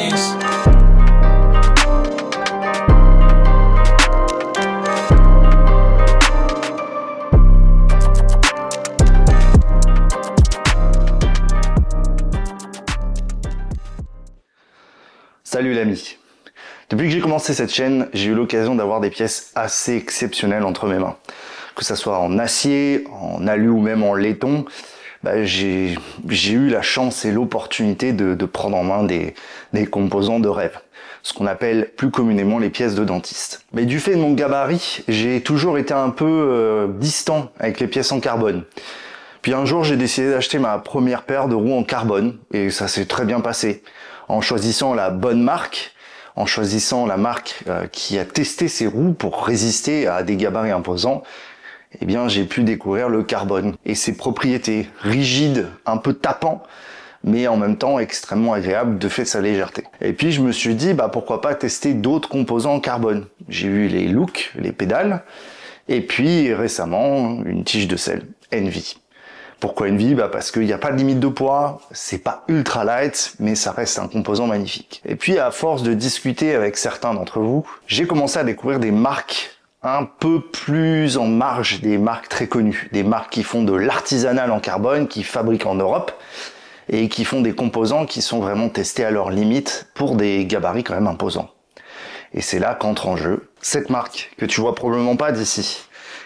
Benz. Salut l'ami. Depuis que j'ai commencé cette chaîne, j'ai eu l'occasion d'avoir des pièces assez exceptionnelles entre mes mains. Que ça soit en acier, en alu ou même en laiton, j'ai eu la chance et l'opportunité de prendre en main des composants de rêve. Ce qu'on appelle plus communément les pièces de dentiste. Mais du fait de mon gabarit, j'ai toujours été un peu distant avec les pièces en carbone. Puis un jour, j'ai décidé d'acheter ma première paire de roues en carbone, et ça s'est très bien passé. En choisissant la bonne marque, en choisissant la marque qui a testé ses roues pour résister à des gabarits imposants, eh bien j'ai pu découvrir le carbone et ses propriétés rigides, un peu tapant, mais en même temps extrêmement agréable de fait de sa légèreté. Et puis je me suis dit pourquoi pas tester d'autres composants en carbone. J'ai eu les looks, les pédales, et puis récemment une tige de selle, Envy. Pourquoi Envy? Parce qu'il n'y a pas de limite de poids, c'est pas ultra light, mais ça reste un composant magnifique. Et puis à force de discuter avec certains d'entre vous, j'ai commencé à découvrir des marques un peu plus en marge, des marques très connues, des marques qui font de l'artisanal en carbone, qui fabriquent en Europe, et qui font des composants qui sont vraiment testés à leur limite pour des gabarits quand même imposants. Et c'est là qu'entre en jeu cette marque, que tu vois probablement pas d'ici,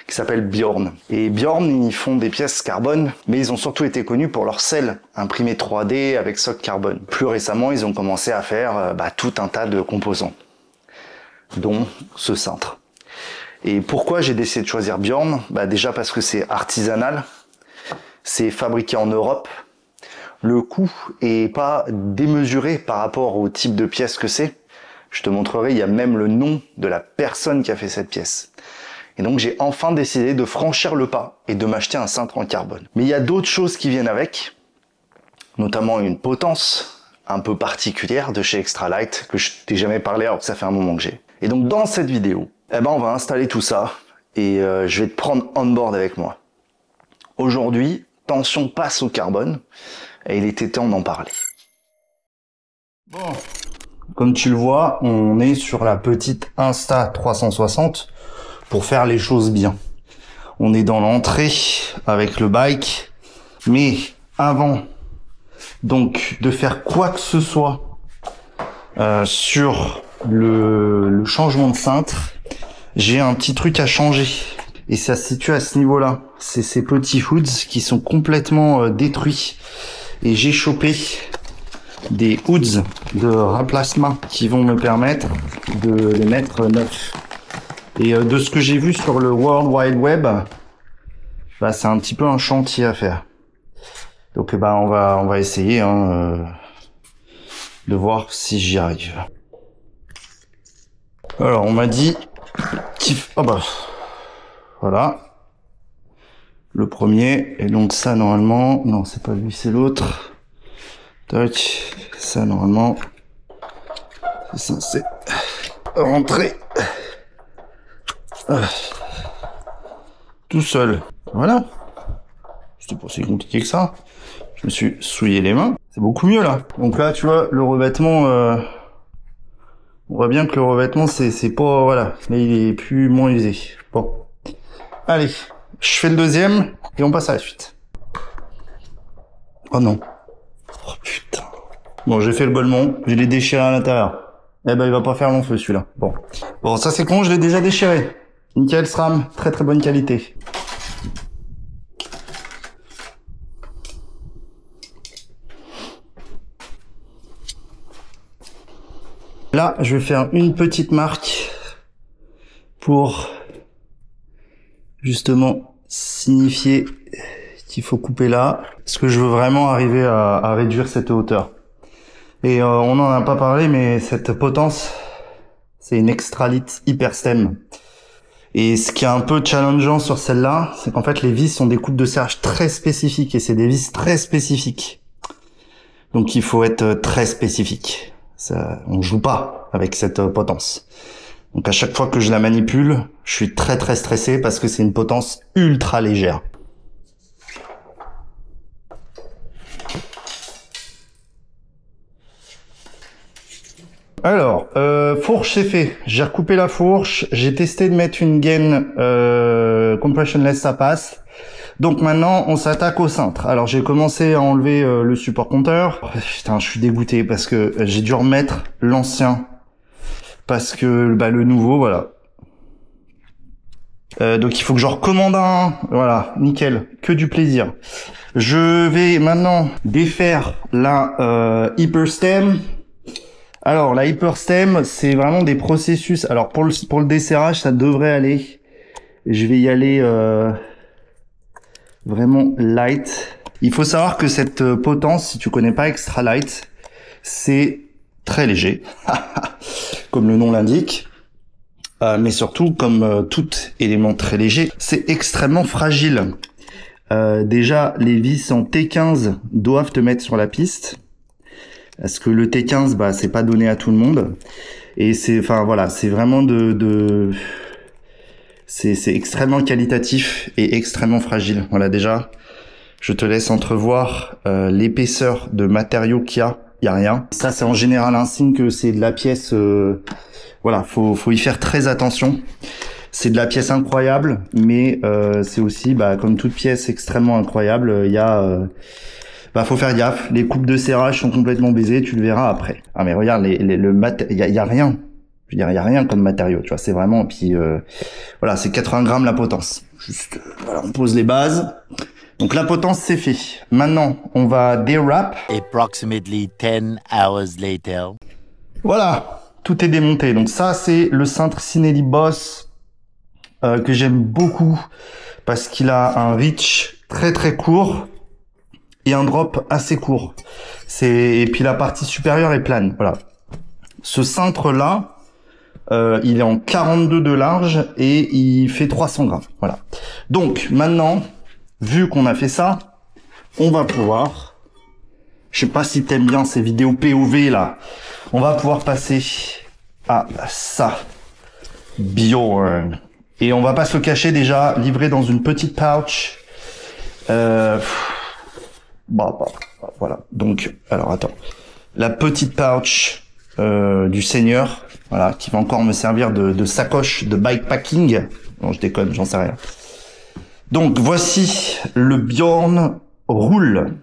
qui s'appelle Bjorn. Et Bjorn, ils font des pièces carbone, mais ils ont surtout été connus pour leur selle, imprimée 3D avec socle carbone. Plus récemment, ils ont commencé à faire tout un tas de composants, dont ce cintre. Et pourquoi j'ai décidé de choisir Bjorn? Déjà parce que c'est artisanal, c'est fabriqué en Europe, le coût est pas démesuré par rapport au type de pièce que c'est. Je te montrerai, il y a même le nom de la personne qui a fait cette pièce. Et donc j'ai enfin décidé de franchir le pas et de m'acheter un cintre en carbone. Mais il y a d'autres choses qui viennent avec, notamment une potence un peu particulière de chez Extralight que je t'ai jamais parlé alors que ça fait un moment que j'ai. Et donc dans cette vidéo, on va installer tout ça et je vais te prendre on board avec moi. Aujourd'hui, Tension passe au carbone et il était temps d'en parler. Bon, comme tu le vois, on est sur la petite Insta360 pour faire les choses bien. On est dans l'entrée avec le bike, mais avant donc de faire quoi que ce soit sur le changement de cintre, j'ai un petit truc à changer et ça se situe à ce niveau-là. C'est ces petits hoods qui sont complètement détruits et j'ai chopé des hoods de remplacement qui vont me permettre de les mettre neufs. Et de ce que j'ai vu sur le World Wide Web, c'est un petit peu un chantier à faire. Donc on va essayer de voir si j'y arrive. Alors on m'a dit voilà le premier, et donc ça normalement, non c'est pas lui c'est l'autre. Tac, ça normalement c'est censé rentrer tout seul. Voilà. C'était pas si compliqué que ça. Je me suis souillé les mains. C'est beaucoup mieux là. Donc là, tu vois, le revêtement, on voit bien que le revêtement, c'est pas, voilà. Là, il est plus moins usé. Bon. Allez. Je fais le deuxième et on passe à la suite. Oh non. Oh putain. Bon, j'ai fait le golemon. Je l'ai déchiré à l'intérieur. Il va pas faire long feu celui-là. Bon, ça c'est con, je l'ai déjà déchiré. Nickel SRAM, très très bonne qualité. Là, je vais faire une petite marque pour justement signifier qu'il faut couper là. Parce que je veux vraiment arriver à réduire cette hauteur. Et on n'en a pas parlé, mais cette potence, c'est une Extralight Hyperstem. Et ce qui est un peu challengeant sur celle-là, c'est qu'en fait les vis sont des coupes de serge très spécifiques et c'est des vis très spécifiques. Donc il faut être très spécifique. Ça, on joue pas avec cette potence. Donc à chaque fois que je la manipule, je suis très très stressé parce que c'est une potence ultra légère. Alors, fourche c'est fait. J'ai recoupé la fourche. J'ai testé de mettre une gaine compressionless, ça passe. Donc maintenant, on s'attaque au cintre. Alors j'ai commencé à enlever le support compteur. Oh, putain, je suis dégoûté parce que j'ai dû remettre l'ancien. Parce que le nouveau, voilà. Donc il faut que je recommande un. Voilà, nickel. Que du plaisir. Je vais maintenant défaire la hyperstem. Alors la hyperstem, c'est vraiment des processus. Alors pour le desserrage, ça devrait aller. Je vais y aller vraiment light. Il faut savoir que cette potence, si tu connais pas Extra Light, c'est très léger, comme le nom l'indique. Mais surtout, comme tout élément très léger, c'est extrêmement fragile. Déjà, les vis en T15 doivent te mettre sur la piste. Parce que le T15, bah, c'est pas donné à tout le monde. Et c'est, enfin, voilà, c'est vraiment c'est extrêmement qualitatif et extrêmement fragile. Voilà, déjà, je te laisse entrevoir l'épaisseur de matériaux qu'il y a. Il y a rien. Ça, c'est en général un signe que c'est de la pièce. Voilà, faut y faire très attention. C'est de la pièce incroyable, mais c'est aussi, bah, comme toute pièce extrêmement incroyable, il y a, faut faire gaffe. Les coupes de serrage sont complètement baisées, tu le verras après. Ah mais regarde, il y a rien. Je veux dire, il y a rien comme matériau, tu vois. C'est vraiment, puis voilà, c'est 80 grammes la potence. Juste, voilà, on pose les bases. Donc la potence, c'est fait. Maintenant, on va dérap. Approximately 10 hours later. Voilà, tout est démonté. Donc ça, c'est le cintre Cinelli Boss que j'aime beaucoup parce qu'il a un reach très très court et un drop assez court. Et puis la partie supérieure est plane. Voilà. Ce cintre là, il est en 42 de large et il fait 300 grammes. Voilà. Donc maintenant, vu qu'on a fait ça, on va pouvoir, je sais pas si t'aimes bien ces vidéos POV là, on va pouvoir passer à ça, Bjorn. Et on va pas se le cacher, déjà livré dans une petite pouch. Voilà. Donc, alors attends, la petite pouch du Seigneur, voilà, qui va encore me servir de sacoche de bikepacking. Non, je déconne, j'en sais rien. Donc voici le Bjorn Roule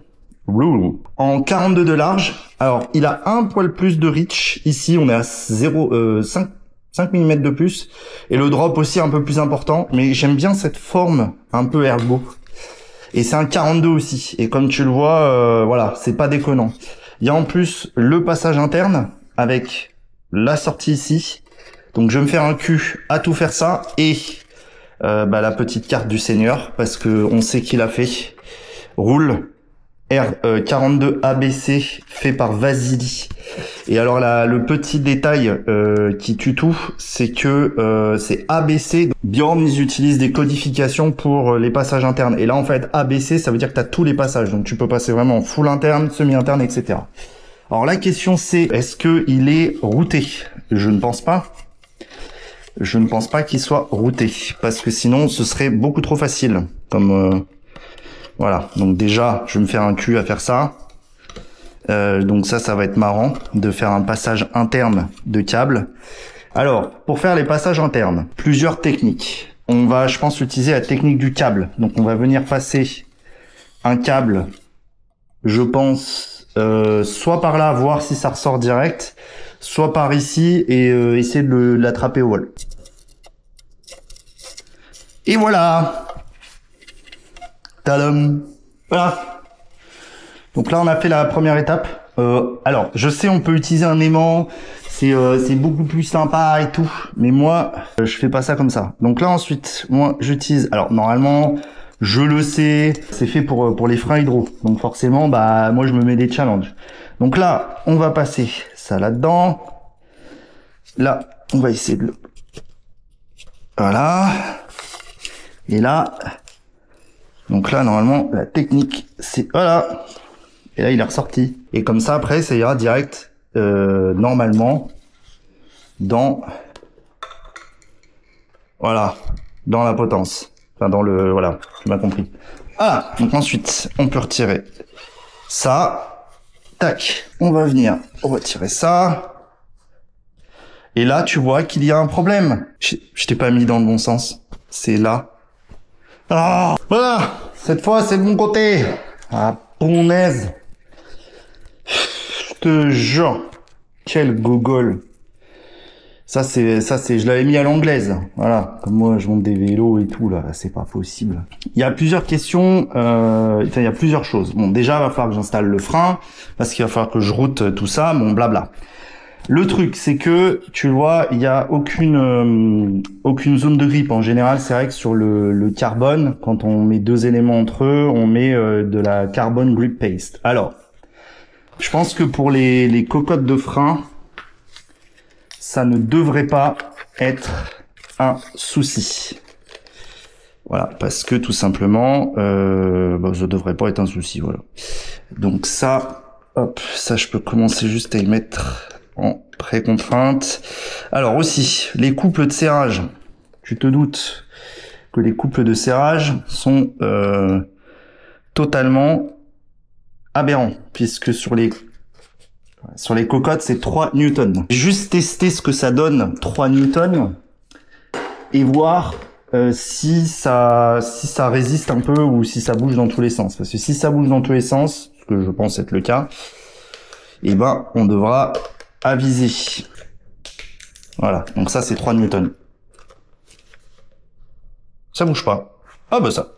en 42 de large. Alors il a un poil plus de reach. Ici on est à 5 mm de plus. Et le drop aussi un peu plus important. Mais j'aime bien cette forme un peu ergo. Et c'est un 42 aussi. Et comme tu le vois, voilà, c'est pas déconnant. Il y a en plus le passage interne avec la sortie ici. Donc je vais me faire un cul à tout faire ça. Et la petite carte du Seigneur, parce que on sait qu'il a fait Roule R42 ABC fait par Vasily. Et alors le petit détail qui tue tout, c'est que c'est ABC. Bjorn, ils utilisent des codifications pour les passages internes. Et là en fait ABC, ça veut dire que tu as tous les passages, donc tu peux passer vraiment full interne, semi-interne, etc. Alors la question c'est, est-ce que il est routé? Je ne pense pas. Je ne pense pas qu'il soit routé, parce que sinon ce serait beaucoup trop facile. Comme voilà, donc déjà je vais me faire un cul à faire ça. Donc ça va être marrant de faire un passage interne de câble. Alors pour faire les passages internes, plusieurs techniques. On va, je pense, utiliser la technique du câble. Donc on va venir passer un câble, je pense, soit par là, voir si ça ressort direct, soit par ici et essayer de l'attraper au vol. Et voilà. Tadam. Voilà. Donc là, on a fait la première étape. Alors, je sais, on peut utiliser un aimant. C'est beaucoup plus sympa et tout. Mais moi, je fais pas ça comme ça. Donc là, ensuite, moi, j'utilise... Alors, normalement, je le sais, c'est fait pour les freins hydro. Donc forcément, bah, moi, je me mets des challenges. Donc là, on va passer ça là-dedans. Là, on va essayer de le... Voilà. Et là, donc là, normalement, la technique, c'est... Voilà. Et là, il est ressorti. Et comme ça, après, ça ira direct, normalement, dans... Voilà. Dans la potence. Enfin, dans le... Voilà. Tu m'as compris. Ah, donc ensuite, on peut retirer ça. Tac. On va venir retirer ça. Et là, tu vois qu'il y a un problème. Je t'ai pas mis dans le bon sens. C'est là. Ah, voilà. Cette fois, c'est de mon côté. Ah, punaise. Je te jure. Quel gogol. Ça, je l'avais mis à l'anglaise. Voilà. Comme moi, je monte des vélos et tout, là. C'est pas possible. Il y a plusieurs questions, il y a plusieurs choses. Bon, déjà, il va falloir que j'installe le frein, parce qu'il va falloir que je route tout ça, bon, blabla. Le truc, c'est que, tu vois, il y a aucune zone de grippe. En général, c'est vrai que sur le carbone, quand on met deux éléments entre eux, on met de la carbon grip paste. Alors, je pense que pour les cocottes de frein, ça ne devrait pas être un souci. Voilà, parce que tout simplement, ça devrait pas être un souci, voilà. Donc ça, hop, ça je peux commencer juste à y mettre en pré-contrainte. Alors aussi, les couples de serrage. Tu te doutes que les couples de serrage sont totalement aberrants, puisque sur les cocottes, c'est 3 newtons. Juste tester ce que ça donne, 3 newtons, et voir si ça résiste un peu ou si ça bouge dans tous les sens. Parce que si ça bouge dans tous les sens, ce que je pense être le cas, eh ben, on devra aviser. Voilà, donc ça, c'est 3 newtons. Ça bouge pas. Ah bah ça,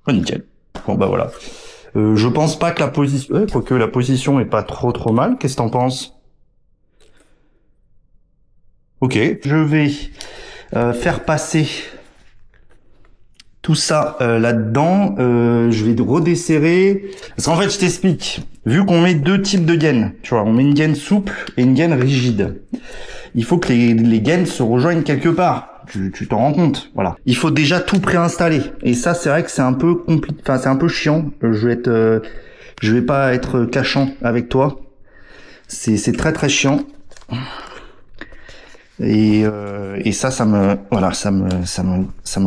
oh, nickel. Bon bah voilà. Je pense pas que la position... quoique la position est pas trop mal. Qu'est-ce que t'en penses? Ok. Je vais faire passer tout ça là-dedans. Je vais redesserrer. Parce qu'en fait, je t'explique. Vu qu'on met deux types de gaines, tu vois, on met une gaine souple et une gaine rigide. Il faut que les gaines se rejoignent quelque part. Tu t'en rends compte, voilà. Il faut déjà tout préinstaller. Et ça, c'est vrai que c'est un peu compliqué. Enfin, c'est un peu chiant. Je vais pas être cachant avec toi. C'est très chiant. Et ça me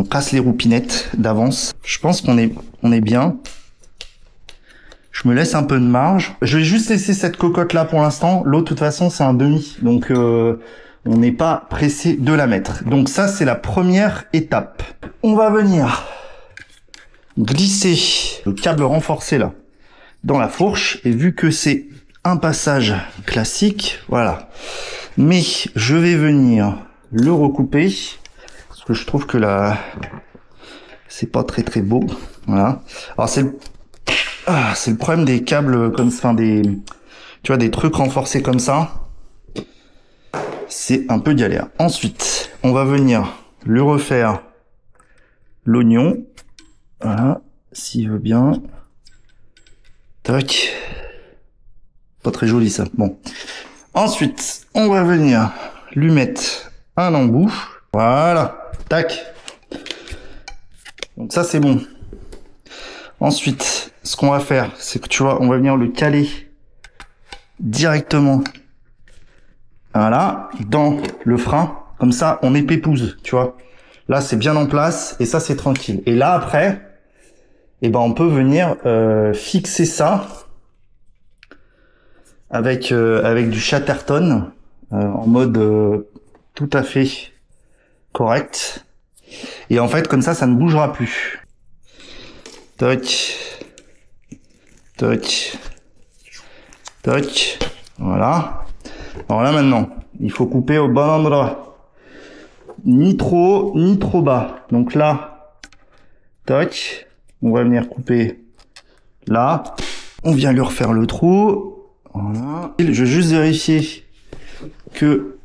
casse les roupinettes d'avance. Je pense qu'on est bien. Je me laisse un peu de marge. Je vais juste laisser cette cocotte là pour l'instant. L'autre, de toute façon, c'est un demi. Donc, on n'est pas pressé de la mettre. Donc ça, c'est la première étape. On va venir glisser le câble renforcé là dans la fourche. Et vu que c'est un passage classique, voilà. Mais je vais venir le recouper. Parce que je trouve que là, c'est pas très beau. Voilà. Alors c'est le problème des câbles comme ça, tu vois, des trucs renforcés comme ça. C'est un peu galère. Ensuite, on va venir lui refaire l'oignon. Voilà, s'il veut bien. Tac. Pas très joli ça. Bon. Ensuite, on va venir lui mettre un embout. Voilà. Tac. Donc ça, c'est bon. Ensuite, ce qu'on va faire, c'est que tu vois, on va venir le caler directement. Voilà, dans le frein. Comme ça, on est pépouze, tu vois. Là, c'est bien en place et ça, c'est tranquille. Et là, après, eh ben, on peut venir fixer ça avec du Chatterton en mode tout à fait correct. Et en fait, comme ça ne bougera plus. Toc, toc, toc. Voilà. Alors là maintenant, il faut couper au bon endroit. Ni trop haut, ni trop bas. Donc là, toc, on va venir couper là. On vient lui refaire le trou. Voilà. Je vais juste vérifier que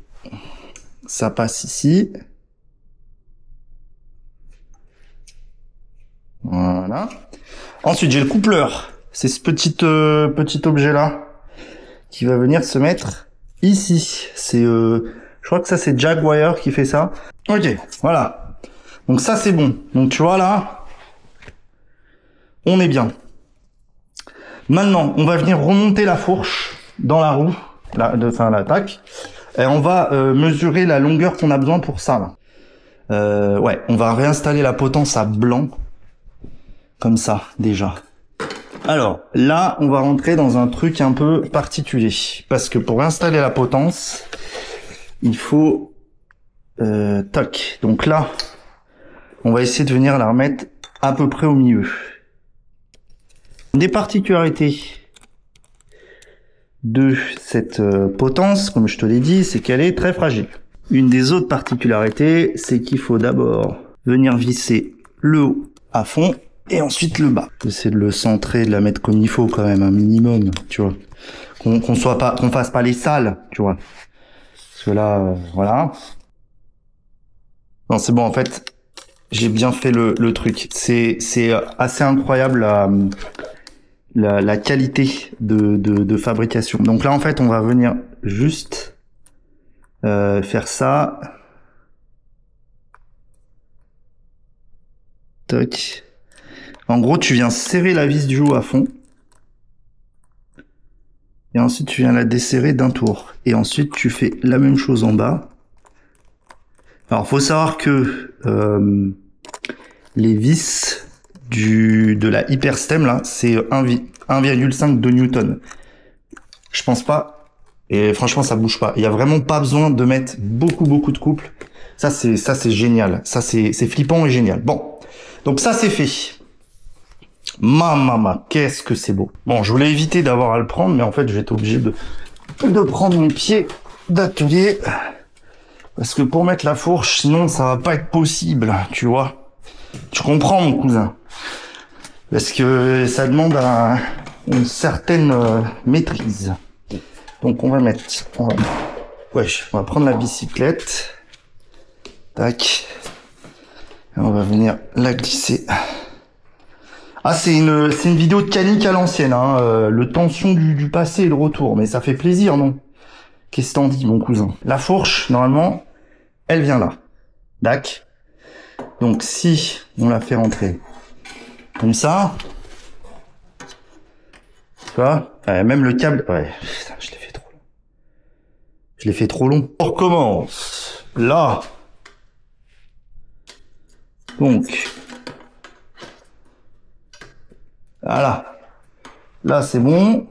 ça passe ici. Voilà. Ensuite, j'ai le coupleur. C'est ce petit objet là qui va venir se mettre ici. C'est je crois que ça c'est Jaguar qui fait ça. Ok, voilà. Donc ça c'est bon. Donc tu vois là, on est bien. Maintenant, on va venir remonter la fourche dans la roue, l'attaque, et on va mesurer la longueur qu'on a besoin pour ça. Là. Ouais, on va réinstaller la potence à blanc, comme ça déjà. Alors là, on va rentrer dans un truc un peu particulier, parce que pour installer la potence, il faut Tac. Donc là, on va essayer de venir la remettre à peu près au milieu. Des particularités de cette potence, comme je te l'ai dit, c'est qu'elle est très fragile. Une des autres particularités, c'est qu'il faut d'abord venir visser le haut à fond et ensuite le bas. Essayer de le centrer, de la mettre comme il faut quand même, un minimum, tu vois. Qu'on fasse pas les salles, tu vois. Parce que là, voilà. Non, c'est bon, en fait, j'ai bien fait le truc. C'est assez incroyable la qualité de fabrication. Donc là, en fait, on va venir juste faire ça. Toc. En gros, tu viens serrer la vis du haut à fond. Et ensuite, tu viens la desserrer d'un tour. Et ensuite, tu fais la même chose en bas. Alors, faut savoir que les vis de la Hyperstem, là, c'est 1,5 de Newton. Je pense pas. Et franchement, ça bouge pas. Il y a vraiment pas besoin de mettre beaucoup de couple. Ça, c'est génial. Ça, c'est flippant et génial. Bon. Donc ça, c'est fait. Mama, qu'est-ce que c'est beau. Bon, je voulais éviter d'avoir à le prendre, mais en fait, je vais être obligé de prendre mon pied d'atelier. Parce que pour mettre la fourche, sinon, ça va pas être possible, tu vois. Tu comprends, mon cousin. Parce que ça demande une certaine maîtrise. Donc, on va prendre la bicyclette. Tac. Et on va venir la glisser. Ah, c'est une vidéo de canique à l'ancienne, hein. Le tension du passé et le retour. Mais ça fait plaisir, non? Qu'est-ce que t'en dis, mon cousin? La fourche, normalement, elle vient là. Dac. Donc, si on la fait rentrer comme ça, tu vois, même le câble, ouais, putain, je l'ai fait trop long. Je l'ai fait trop long. On recommence. Là. Donc, voilà. Là, c'est bon.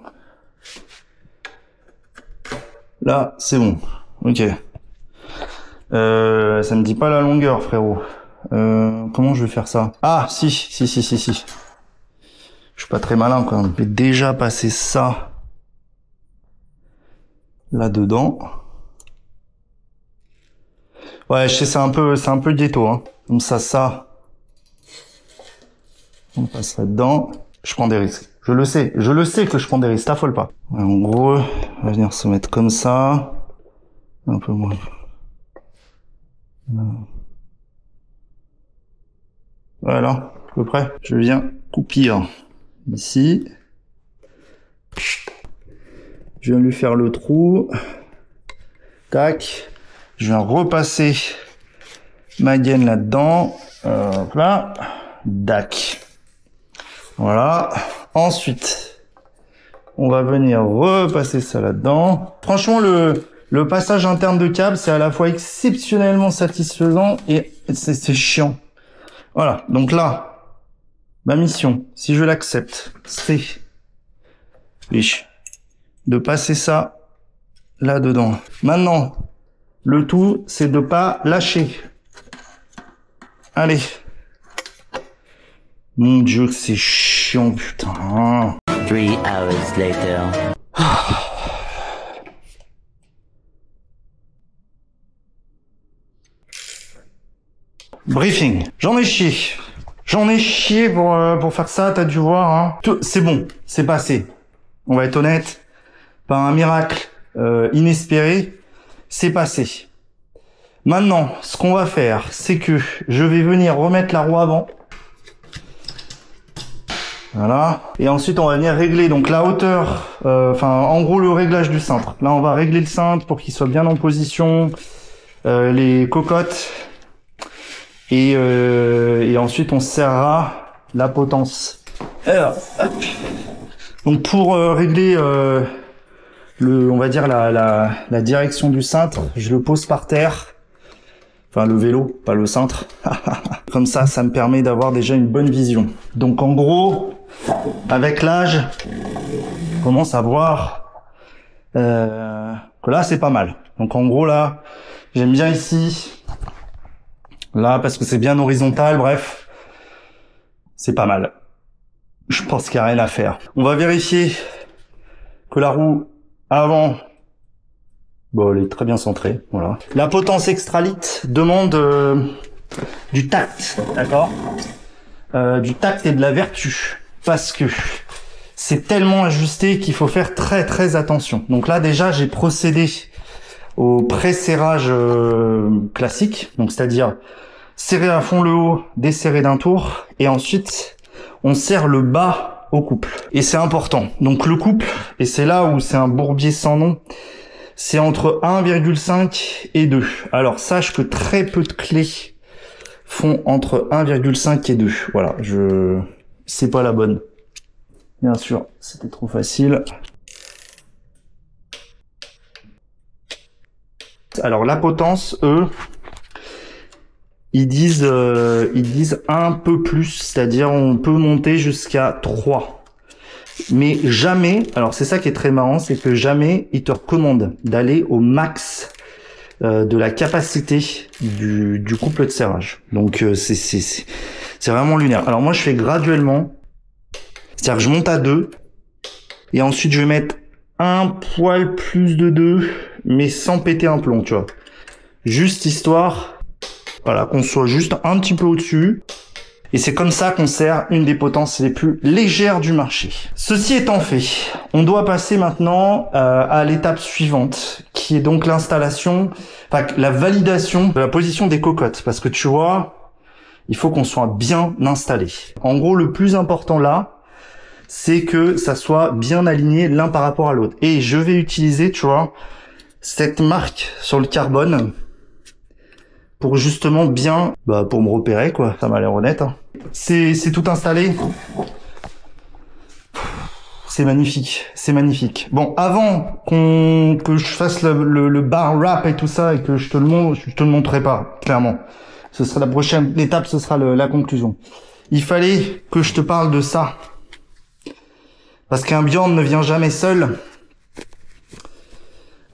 Là, c'est bon. Ok. Ça me dit pas la longueur, frérot. Comment je vais faire ça? Ah, si. Je suis pas très malin, quand même. Je vais déjà passer ça là-dedans. Ouais, je sais, c'est un peu ghetto, hein. Comme ça. On passe là-dedans. Je prends des risques. Je le sais que je prends des risques. T'affole pas. Ouais, en gros, on va venir se mettre comme ça. Un peu moins. Voilà, à peu près. Je viens coupir ici. Je viens lui faire le trou. Tac. Je viens repasser ma gaine là-dedans. Là. Dac. Voilà. Ensuite, on va venir repasser ça là-dedans. Franchement, le passage interne de câble, c'est à la fois exceptionnellement satisfaisant et c'est chiant. Voilà. Donc là, ma mission, si je l'accepte, c'est de passer ça là-dedans. Maintenant, le tout, c'est de pas lâcher. Allez. Mon Dieu, que c'est chiant, putain. 3 hours later. Briefing. J'en ai chié pour faire ça, t'as dû voir, hein. C'est bon, c'est passé. On va être honnête. Par un miracle inespéré, c'est passé. Maintenant, ce qu'on va faire, c'est que je vais venir remettre la roue avant. Voilà. Et ensuite, on va venir régler donc la hauteur, en gros le réglage du cintre. Là, on va régler le cintre pour qu'il soit bien en position, les cocottes, et ensuite on serrera la potence. Alors, hop. Donc pour régler on va dire la direction du cintre, je le pose par terre. Enfin, le vélo, pas le cintre. Comme ça, ça me permet d'avoir déjà une bonne vision. Donc, en gros, avec l'âge, on commence à voir que là, c'est pas mal. Donc, en gros, là, j'aime bien ici Là, parce que c'est bien horizontal, bref. C'est pas mal. Je pense qu'il n'y a rien à faire. On va vérifier que la roue avant, bon, elle est très bien centrée, voilà. La potence extralitre demande du tact, d'accord, du tact et de la vertu, parce que c'est tellement ajusté qu'il faut faire très très attention. Donc là déjà j'ai procédé au pré-serrage classique, donc c'est-à-dire serrer à fond le haut, desserrer d'un tour, et ensuite on serre le bas au couple. Et c'est important. Donc le couple, et c'est là où c'est un bourbier sans nom, c'est entre 1,5 et 2. Alors sache que très peu de clés font entre 1,5 et 2. Voilà, c'est pas la bonne. Bien sûr, c'était trop facile. Alors la potence, eux, ils disent un peu plus, c'est-à-dire on peut monter jusqu'à 3. Mais jamais, alors c'est ça qui est très marrant, c'est que jamais ils te recommandent d'aller au max de la capacité du couple de serrage. Donc c'est vraiment lunaire. Alors moi je fais graduellement, c'est-à-dire que je monte à 2 et ensuite je vais mettre un poil plus de 2, mais sans péter un plomb, tu vois. Juste histoire, voilà, qu'on soit juste un petit peu au-dessus. Et c'est comme ça qu'on sert une des potences les plus légères du marché. Ceci étant fait, on doit passer maintenant à l'étape suivante, qui est donc l'installation, enfin la validation de la position des cocottes. Parce que tu vois, il faut qu'on soit bien installé. En gros, le plus important là, c'est que ça soit bien aligné l'un par rapport à l'autre. Et je vais utiliser, tu vois, cette marque sur le carbone pour justement bien, pour me repérer, quoi. Ça m'a l'air honnête, hein. C'est tout installé. C'est magnifique, c'est magnifique. Bon, avant que je fasse le bar wrap et tout ça et que je te le montre, je te le montrerai pas, clairement. Ce sera la prochaine étape, ce sera la conclusion. Il fallait que je te parle de ça. Parce qu'un Bjorn ne vient jamais seul.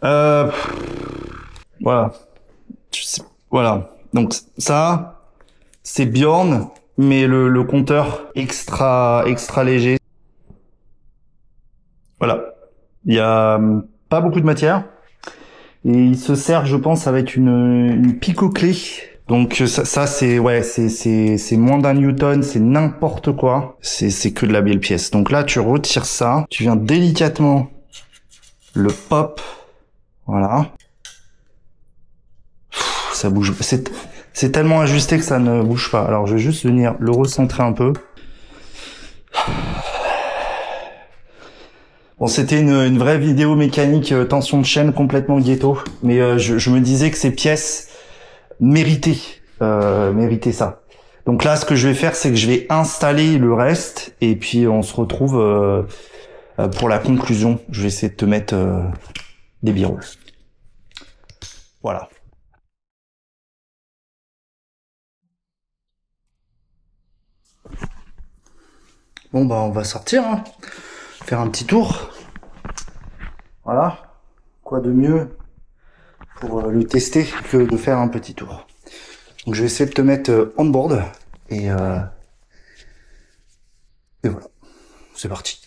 Voilà. Voilà. Donc ça, c'est Bjorn, mais le compteur extra léger. Voilà. Il y a pas beaucoup de matière. Et il se sert, je pense, avec une pico-clé. Donc ça c'est ouais, c'est moins d'un newton, c'est n'importe quoi. C'est que de la belle pièce. Donc là, tu retires ça, tu viens délicatement le pop. Voilà. Ça bouge. C'est tellement ajusté que ça ne bouge pas. Alors je vais juste venir le recentrer un peu. Bon, c'était une vraie vidéo mécanique tension de chaîne complètement ghetto, mais je me disais que ces pièces méritaient ça. Donc là, ce que je vais faire, c'est que je vais installer le reste et puis on se retrouve pour la conclusion. Je vais essayer de te mettre des birolles. Voilà. Bon bah on va sortir, hein. Faire un petit tour. Voilà. Quoi de mieux pour le tester que de faire un petit tour. Donc je vais essayer de te mettre on board et voilà. C'est parti.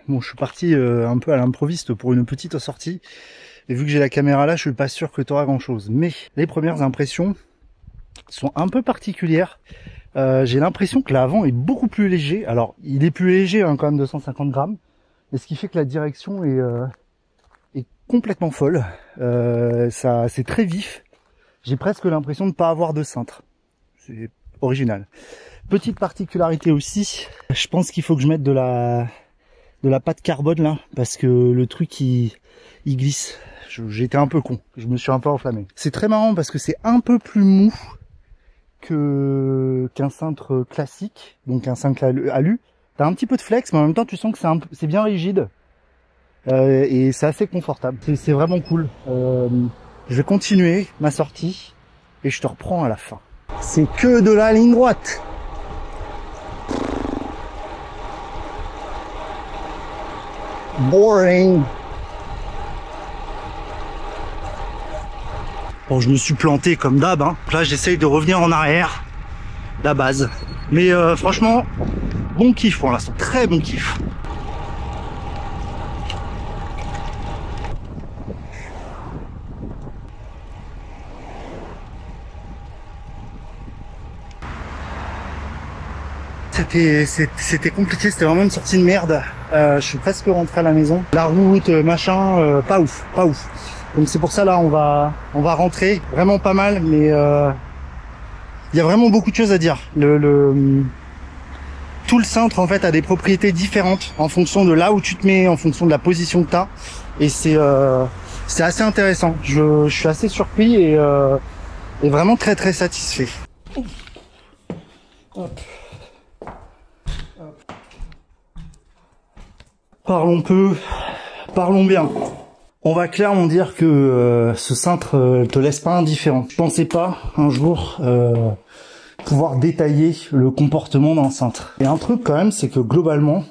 Bon, je suis parti un peu à l'improviste pour une petite sortie. Et vu que j'ai la caméra là, je suis pas sûr que tu auras grand chose. Mais les premières impressions sont un peu particulières. J'ai l'impression que l'avant est beaucoup plus léger. Alors, il est plus léger, hein, quand même, 250 grammes. Mais ce qui fait que la direction est complètement folle. C'est très vif. J'ai presque l'impression de ne pas avoir de cintre. C'est original. Petite particularité aussi, je pense qu'il faut que je mette de la pâte carbone là, parce que le truc il glisse. J'étais un peu con, je me suis un peu enflammé. C'est très marrant parce que c'est un peu plus mou qu'un cintre classique, donc un cintre alu. T'as un petit peu de flex, mais en même temps tu sens que c'est bien rigide et c'est assez confortable. C'est vraiment cool. Je vais continuer ma sortie et je te reprends à la fin. C'est que de la ligne droite. Boring. Bon, je me suis planté comme d'hab, hein. Là, j'essaye de revenir en arrière, la base. Mais franchement, bon kiff pour l'instant, très bon kiff. C'était compliqué, c'était vraiment une sortie de merde. Je suis presque rentré à la maison. La route, machin, pas ouf, pas ouf. Donc c'est pour ça là on va rentrer, vraiment pas mal, mais il y a vraiment beaucoup de choses à dire. Tout le cintre en fait a des propriétés différentes en fonction de là où tu te mets, en fonction de la position que tu as, et c'est assez intéressant. Je suis assez surpris et vraiment très très satisfait. Hop. Parlons peu, parlons bien. On va clairement dire que ce cintre te laisse pas indifférent. Je pensais pas un jour pouvoir détailler le comportement d'un cintre. Et un truc quand même, c'est que globalement,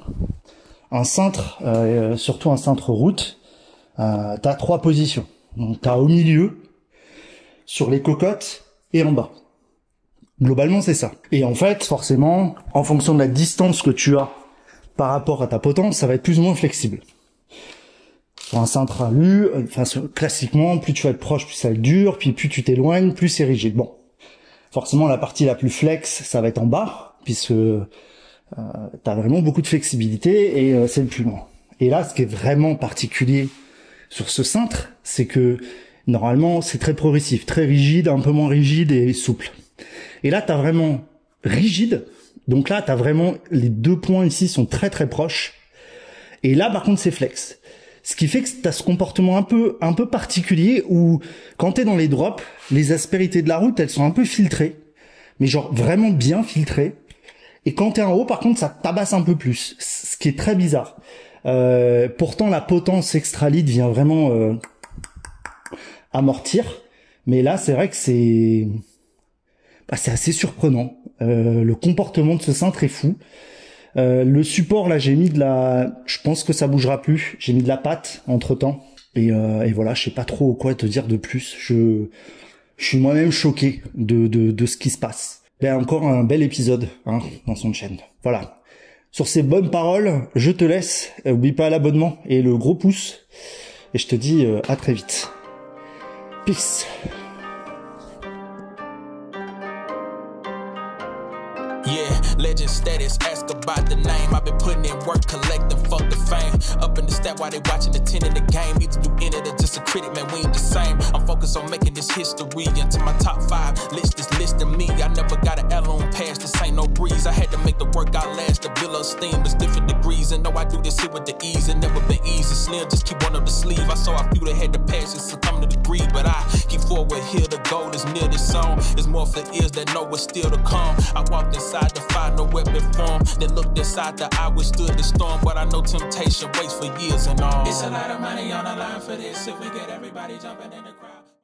un cintre, surtout un cintre route, t'as 3 positions. Donc t'as au milieu, sur les cocottes et en bas. Globalement, c'est ça. Et en fait, forcément, en fonction de la distance que tu as par rapport à ta potence, ça va être plus ou moins flexible. Sur un cintre alu, enfin classiquement, plus tu vas être proche, plus ça va être dur, puis plus tu t'éloignes, plus c'est rigide. Bon, forcément la partie la plus flex, ça va être en bas, puisque t'as vraiment beaucoup de flexibilité et c'est le plus loin. Et là, ce qui est vraiment particulier sur ce cintre, c'est que normalement c'est très progressif, très rigide, un peu moins rigide et souple. Et là, t'as vraiment rigide. Donc là, t'as vraiment les 2 points ici sont très très proches. Et là, par contre, c'est flex. Ce qui fait que t'as ce comportement un peu particulier où quand t'es dans les drops, les aspérités de la route, elles sont un peu filtrées, mais genre vraiment bien filtrées. Et quand t'es en haut, par contre, ça tabasse un peu plus, ce qui est très bizarre. Pourtant, la potence extra-litre vient vraiment amortir, mais là, c'est vrai que c'est assez surprenant. Le comportement de ce cintre est fou. Le support là, j'ai mis je pense que ça bougera plus. J'ai mis de la pâte entre temps et voilà, je sais pas trop quoi te dire de plus. Je suis moi-même choqué de ce qui se passe. Il y a encore un bel épisode dans son chaîne. Voilà. Sur ces bonnes paroles, je te laisse. Oublie pas l'abonnement et le gros pouce. Et je te dis à très vite. Peace. Yeah, legend status, ask about the name. I've been putting in work, collecting, fuck the fame. Up in the stat while they watching the 10 in the game. Either you in it or just a critic, man, we ain't the same. I'm focused on making this history into my top 5. List is listing me. I never got an L on pass, this ain't no breeze. I had to make the work outlast, the bill of steam. It's different degrees, and know I do this here with the ease. It never been easy, Slim, just keep one up the sleeve. I saw a few that had the passion, succumb to the greed. But I keep forward here, the goal is near this song. It's more for ears that know what's still to come. I walked inside the fire, no weapon form. Then looked inside the eye, withstood the storm. But I know temptation waits for years and all. It's a lot of money on the line for this. If we get everybody jumping in the crowd.